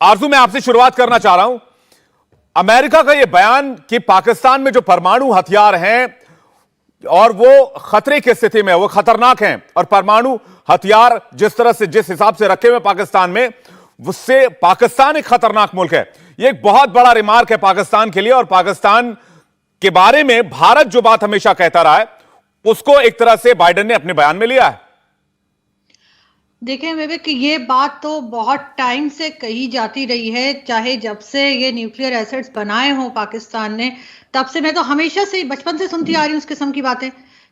आरजू, मैं आपसे शुरुआत करना चाह रहा हूं। अमेरिका का यह बयान कि पाकिस्तान में जो परमाणु हथियार हैं और वो खतरे की स्थिति में, वो खतरनाक हैं, और परमाणु हथियार जिस तरह से, जिस हिसाब से रखे हुए पाकिस्तान में, उससे पाकिस्तान एक खतरनाक मुल्क है। यह एक बहुत बड़ा रिमार्क है पाकिस्तान के लिए, और पाकिस्तान के बारे में भारत जो बात हमेशा कहता रहा है उसको एक तरह से बाइडेन ने अपने बयान में लिया है। देखें विवेक कि ये बात तो बहुत टाइम से कही जाती रही है, चाहे जब से ये न्यूक्लियर एसिड्स बनाए हों पाकिस्तान ने, तब से मैं तो हमेशा से बचपन से सुनती आ रही हूँ उस किस्म की बातें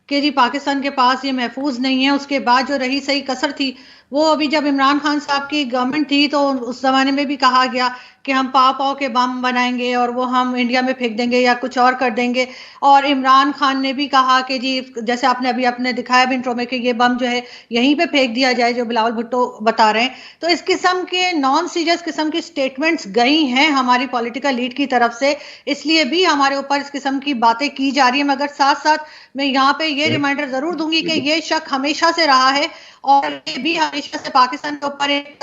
कि जी पाकिस्तान के पास ये महफूज नहीं है। उसके बाद जो रही सही कसर थी वो अभी जब इमरान खान साहब की गवर्नमेंट थी तो उस जमाने में भी कहा गया कि हम पाव के बम बनाएंगे और वो हम इंडिया में फेंक देंगे या कुछ और कर देंगे। और इमरान खान ने भी कहा कि जी जैसे आपने अभी अपने दिखाया भी इंट्रो में कि ये बम जो है यहीं पे फेंक दिया जाए, जो बिलावल भुट्टो बता रहे हैं। तो इस किस्म के नॉन सीरियस किस्म की स्टेटमेंट्स गई हैं हमारी पॉलिटिकल लीड की तरफ से, इसलिए भी हमारे ऊपर इस किस्म की बातें की जा रही है। मगर साथ साथ मैं यहाँ पे ये रिमाइंडर जरूर दूंगी कि ये शक हमेशा से रहा है, और ये भी हमेशा से पाकिस्तान के ऊपर एक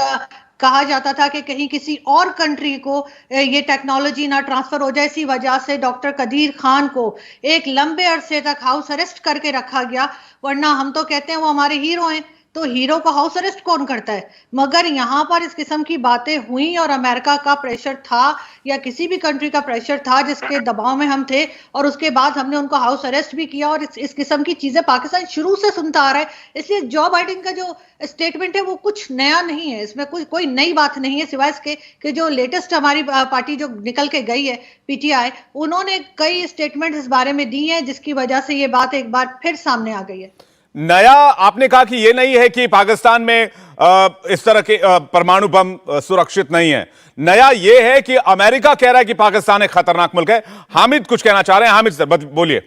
कहा जाता था कि कहीं किसी और कंट्री को ये टेक्नोलॉजी ना ट्रांसफर हो जाए। इसी वजह से डॉक्टर कदीर खान को एक लंबे अरसे तक हाउस अरेस्ट करके रखा गया, वरना हम तो कहते हैं वो हमारे हीरो हैं, तो हीरो को हाउस अरेस्ट कौन करता है। मगर यहाँ पर इस किस्म की बातें हुई और अमेरिका का प्रेशर था या किसी भी कंट्री का प्रेशर था जिसके दबाव में हम थे, और उसके बाद हमने उनको हाउस अरेस्ट भी किया। और इस किस्म की चीजें पाकिस्तान शुरू से सुनता आ रहा है, इसलिए जो बाइडेन का जो स्टेटमेंट है वो कुछ नया नहीं है, इसमें कोई नई बात नहीं है, सिवाय इसके कि जो लेटेस्ट हमारी पार्टी जो निकल के गई है पीटीआई, उन्होंने कई स्टेटमेंट इस बारे में दी हैं जिसकी वजह से ये बात एक बार फिर सामने आ गई है। नया आपने कहा कि यह नहीं है कि पाकिस्तान में इस तरह के परमाणु बम सुरक्षित नहीं है। नया यह है कि अमेरिका कह रहा है कि पाकिस्तान एक खतरनाक मुल्क है। हामिद कुछ कहना चाह रहे हैं। हामिद सर बोलिए।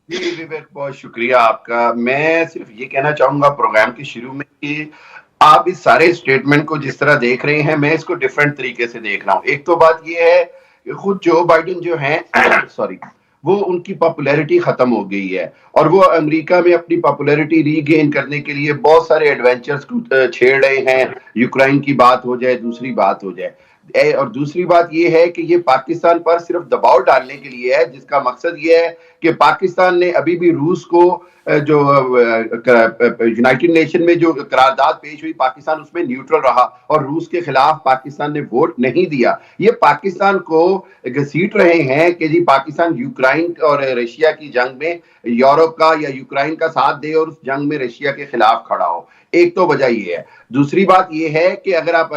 जी विवेक, बहुत शुक्रिया आपका। मैं सिर्फ ये कहना चाहूंगा प्रोग्राम के शुरू में कि आप इस सारे स्टेटमेंट को जिस तरह देख रहे हैं, मैं इसको डिफरेंट तरीके से देख रहा हूं। एक तो बात यह है कि खुद जो बाइडेन जो है सॉरी, वो उनकी पॉपुलैरिटी खत्म हो गई है और वो अमेरिका में अपनी पॉपुलैरिटी रीगेन करने के लिए बहुत सारे एडवेंचर्स छेड़ रहे हैं। यूक्रेन की बात हो जाए, दूसरी बात हो जाए, और दूसरी बात ये है कि ये पाकिस्तान पर सिर्फ दबाव डालने के लिए है, जिसका मकसद ये है कि पाकिस्तान ने अभी भी रूस को जो यूनाइटेड नेशन में जो करारदाद पेश हुई, पाकिस्तान उसमें न्यूट्रल रहा और रूस के खिलाफ पाकिस्तान ने वोट नहीं दिया। ये पाकिस्तान को घसीट रहे हैं कि जी पाकिस्तान यूक्रेन और रशिया की जंग में यूरोप का या यूक्रेन का साथ दे और उस जंग में रशिया के खिलाफ खड़ा हो। एक तो वजह ये है। दूसरी बात ये है कि अगर आप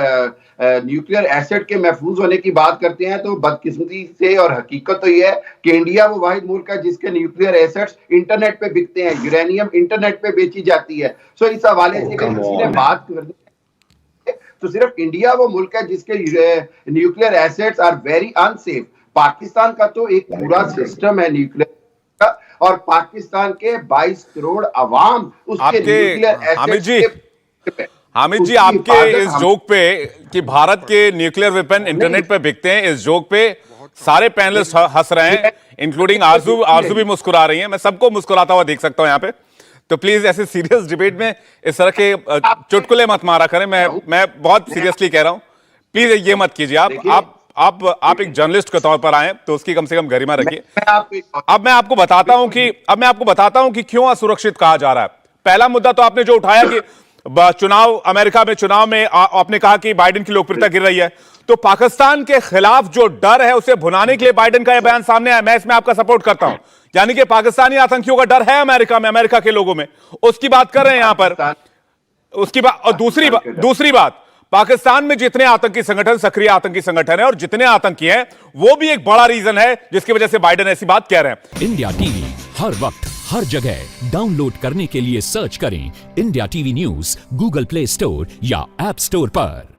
न्यूक्लियर एसेट के महफूज होने की बात करते हैं तो बदकिस्मती से, और हकीकत तो ये है कि इंडिया वो वाहिद मुल्क है जिसके न्यूक्लियर एसेट्स इंटरनेट पे बिकते हैं, यूरेनियम इंटरनेट पे बेची जाती है। सो इस हवाले से अगर किसी ने बात करनी तो सिर्फ इंडिया वो मुल्क है जिसके nuclear assets are very unsafe. Pakistan का तो एक पूरा सिस्टम है न्यूक्लियर का, और पाकिस्तान के 22 करोड़ अवाम उसके न्यूक्लियर एसेट्स। हामिद जी, आपके इस जोक पे कि भारत के न्यूक्लियर वेपन इंटरनेट पे बिकते हैं, इस जोक पे सारे पैनलिस्ट हंस रहे हैं, इंक्लूडिंग आरजू भी मुस्कुरा रही हैं। मैं सबको मुस्कुराता हुआ देख सकता हूं यहाँ पे। तो प्लीज ऐसे सीरियस डिबेट में इस तरह के चुटकुले मत मारा करें। मैं बहुत सीरियसली कह रहा हूं, प्लीज ये मत कीजिए। आप एक जर्नलिस्ट के तौर पर आए तो उसकी कम से कम गरिमा रखिए। अब मैं आपको बताता हूं कि क्यों असुरक्षित कहा जा रहा है। पहला मुद्दा तो आपने जो उठाया कि चुनाव, अमेरिका में चुनाव में आपने कहा कि बाइडेन की लोकप्रियता गिर रही है, तो पाकिस्तान के खिलाफ जो डर है उसे भुनाने के लिए बाइडेन का यह बयान सामने आया। मैं इसमें आपका सपोर्ट करता हूं, यानी कि पाकिस्तानी आतंकियों का डर है अमेरिका में, अमेरिका के लोगों में, उसकी बात कर रहे हैं यहां पर। उसकी बात, और दूसरी बात, पाकिस्तान में जितने आतंकी संगठन, सक्रिय आतंकी संगठन है और जितने आतंकी हैं, वो भी एक बड़ा रीजन है जिसकी वजह से बाइडेन ऐसी बात कह रहे हैं। इंडिया टीवी हर वक्त हर जगह डाउनलोड करने के लिए सर्च करें India TV news Google play store या ऐप स्टोर पर।